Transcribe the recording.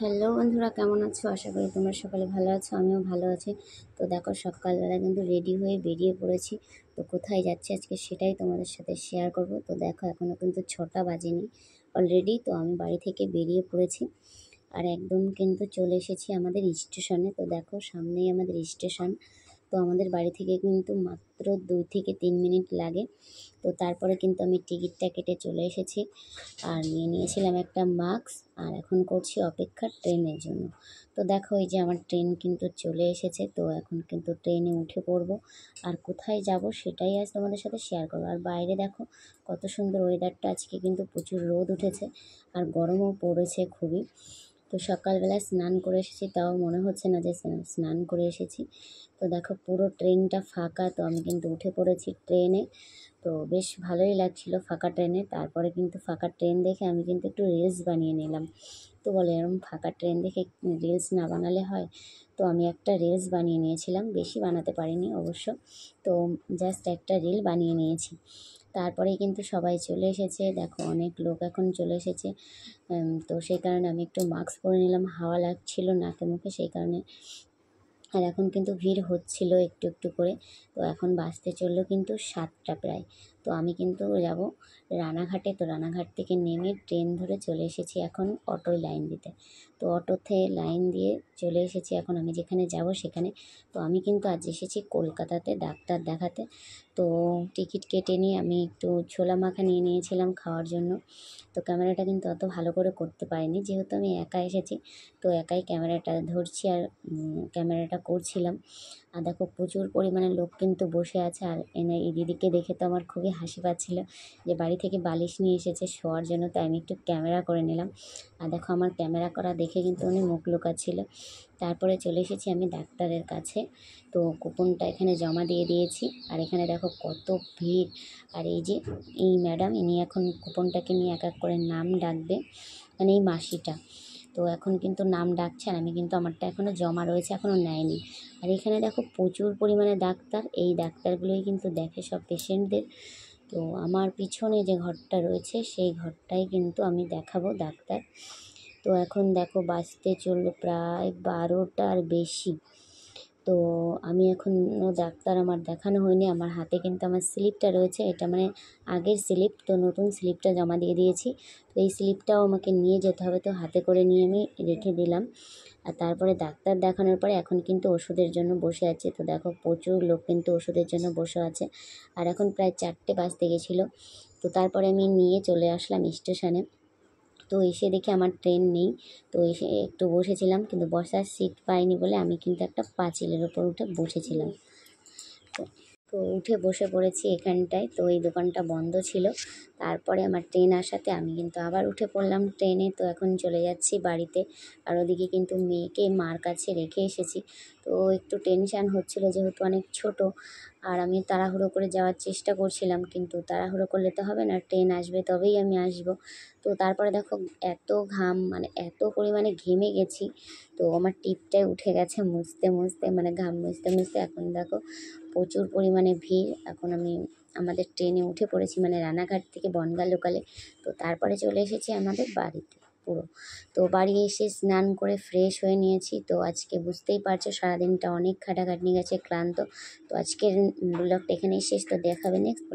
Hello বন্ধুরা, কেমন আছো? আশা করি তোমরা সকালে ভালো আছো, আমিও ভালো আছি। তো দেখো, সকালবেলা কিন্তু রেডি হয়ে বেরিয়ে পড়েছি। তো কোথায় যাচ্ছি আজকে সেটাই তোমাদের সাথে শেয়ার করব। তো দেখো, এখনও কিন্তু 6টা বাজেনি অলরেডি। তো আমি বাড়ি থেকে বেরিয়ে পড়েছি আর একদম কিন্তু চলে এসেছি আমাদের স্টেশনে। তো দেখো, সামনেই আমাদের স্টেশন। তো আমাদের বাড়ি থেকে কিন্তু মাত্র 2 থেকে 3 মিনিট লাগে। তো তারপরে কিন্তু আমি টিকিটটা কেটে চলে এসেছি আর নিয়ে নিয়েছিলাম একটা মাস্ক। আর এখন করছি অপেক্ষা ট্রেনের জন্য। তো দেখো, এই যে আমার ট্রেন কিন্তু চলে এসেছে। তো এখন কিন্তু ট্রেনে উঠে পড়বো আর কোথায় যাব সেটাই আজ তোমাদের সাথে শেয়ার করবো। আর বাইরে দেখো কত সুন্দর ওয়েদারটা, আজকে কিন্তু প্রচুর রোদ উঠেছে আর গরমও পড়েছে খুবই। তো সকালবেলায় স্নান করে এসেছি, তাও মনে হচ্ছে না যে স্নান করে এসেছি। তো দেখো, পুরো ট্রেনটা ফাঁকা। তো আমি কিন্তু উঠে পড়েছি ট্রেনে। তো বেশ ভালোই লাগছিল ফাঁকা ট্রেনে। তারপরে কিন্তু ফাঁকা ট্রেন দেখে আমি কিন্তু একটু রিলস বানিয়ে নিলাম। তো বলে, এরকম ফাঁকা ট্রেন দেখে রিলস না বানালে হয়? তো আমি একটা রিলস বানিয়ে নিয়েছিলাম, বেশি বানাতে পারিনি অবশ্য। তো জাস্ট একটা রিল বানিয়ে নিয়েছি। তারপরেই কিন্তু সবাই চলে এসেছে। দেখো, অনেক লোক এখন চলে এসেছে। তো সেই কারণে আমি একটু মাস্ক পরে নিলাম, হাওয়া লাগছিল নাকে মুখে, সেই কারণে। আর এখন কিন্তু ভিড় হচ্ছিল একটু একটু করে। তো এখন বাসতে চললো কিন্তু 7টা প্রায়। তো আমি কিন্তু যাব রানাঘাটে। তো রানাঘাট থেকে নেমে ট্রেন ধরে চলে এসেছি এখন অটোয় লাইন দিতে। তো অটোতে লাইন দিয়ে চলে এসেছি এখন আমি যেখানে যাব সেখানে। তো আমি কিন্তু আজ এসেছি কলকাতাতে ডাক্তার দেখাতে। তো টিকিট কেটে নিয়ে আমি একটু ছোলা মাখা নিয়ে নিয়েছিলাম খাওয়ার জন্য। তো ক্যামেরাটা কিন্তু অত ভালো করে করতে পারিনি, যেহেতু আমি একা এসেছি। তো একাই ক্যামেরাটা ধরছি আর ক্যামেরাটা করছিলাম। আর দেখো, প্রচুর পরিমাণে লোক কিন্তু বসে আছে। আর এই দিদিকে দেখে তো আমার খুবই হাসি পাচ্ছিল, যে বাড়ি থেকে বালিশ নিয়ে এসেছে শোয়ার জন্য। তাই আমি একটু ক্যামেরা করে নিলাম। আর দেখো, আমার ক্যামেরা করা দেখে কিন্তু উনি মুখ লুকাচ্ছিল। তারপরে চলে এসেছি আমি ডাক্তারের কাছে। তো কুপনটা এখানে জমা দিয়ে দিয়েছি। আর এখানে দেখো কত ভিড়। আর এই যে এই ম্যাডাম, ইনি এখন কুপনটাকে নিয়ে এক এক করে নাম ডাকবে, মানে এই মাসিটা। তো এখন কিন্তু নাম ডাকছে আর আমি কিন্তু আমারটা এখনও জমা রয়েছে, এখনও নেয়নি। আর এখানে দেখো প্রচুর পরিমাণে ডাক্তার, এই ডাক্তারগুলোই কিন্তু দেখে সব পেশেন্টদের। তো আমার পিছনে যে ঘরটা রয়েছে সেই ঘরটাই কিন্তু আমি দেখাবো ডাক্তার। তো এখন দেখো বাজতে চললো প্রায় 12টার বেশি। তো আমি এখনও ডাক্তার আমার দেখানো হয়নি। আমার হাতে কিন্তু আমার স্লিপটা রয়েছে, এটা মানে আগের স্লিপ। তো নতুন স্লিপটা জমা দিয়ে দিয়েছি। তো এই স্লিপটাও আমাকে নিয়ে যেতে হবে। তো হাতে করে নিয়ে আমি রেখে দিলাম। আর তারপরে ডাক্তার দেখানোর পরে এখন কিন্তু ওষুধের জন্য বসে আছে। তো দেখো, প্রচুর লোক কিন্তু ওষুধের জন্য বসে আছে। আর এখন প্রায় 4টে বাজতে গেছিলো। তো তারপরে আমি নিয়ে চলে আসলাম স্টেশনে। তো এসে দেখি আমার ট্রেন নেই। তো এসে একটু বসেছিলাম, কিন্তু বসার সিট পাইনি বলে আমি কিন্তু একটা পাঁচিলের ওপর উঠে বসেছিলাম। তো তো উঠে বসে পড়েছি এখানটায়। তো এই দোকানটা বন্ধ ছিল। তারপরে আমার ট্রেন আসাতে আমি কিন্তু আবার উঠে পড়লাম ট্রেনে। তো এখন চলে যাচ্ছি বাড়িতে। আর ওদিকে কিন্তু মেয়েকে মার কাছে রেখে এসেছি। তো একটু টেনশান হচ্ছিল, যেহেতু অনেক ছোট। আর আমি তাড়াহুড়ো করে যাওয়ার চেষ্টা করছিলাম, কিন্তু তাড়াহুড়ো করলে তো হবে না, ট্রেন আসবে তবেই আমি আসব। তো তারপরে দেখো, এত ঘাম, মানে এত পরিমাণে ঘেমে গেছি। তো আমার টিপটাই উঠে গেছে মুছতে মুছতে, মানে ঘাম মুছতে মুছতে। এখন দেখো প্রচুর পরিমাণে ভিড়। এখন আমি আমাদের ট্রেনে উঠে পড়েছি, মানে রানাঘাট থেকে বনগাঁ লোকালে। তো তারপরে চলে এসেছি আমাদের বাড়িতে পুরো। তো বাড়ি এসে স্নান করে ফ্রেশ হয়ে নিয়েছি। তো আজকে বুঝতেই পারছো সারাদিনটা অনেক খাটাখাটনি গেছে, ক্লান্ত। তো আজকের ব্লগটা এখানেই শেষ। তো দেখাবে নেক্সট।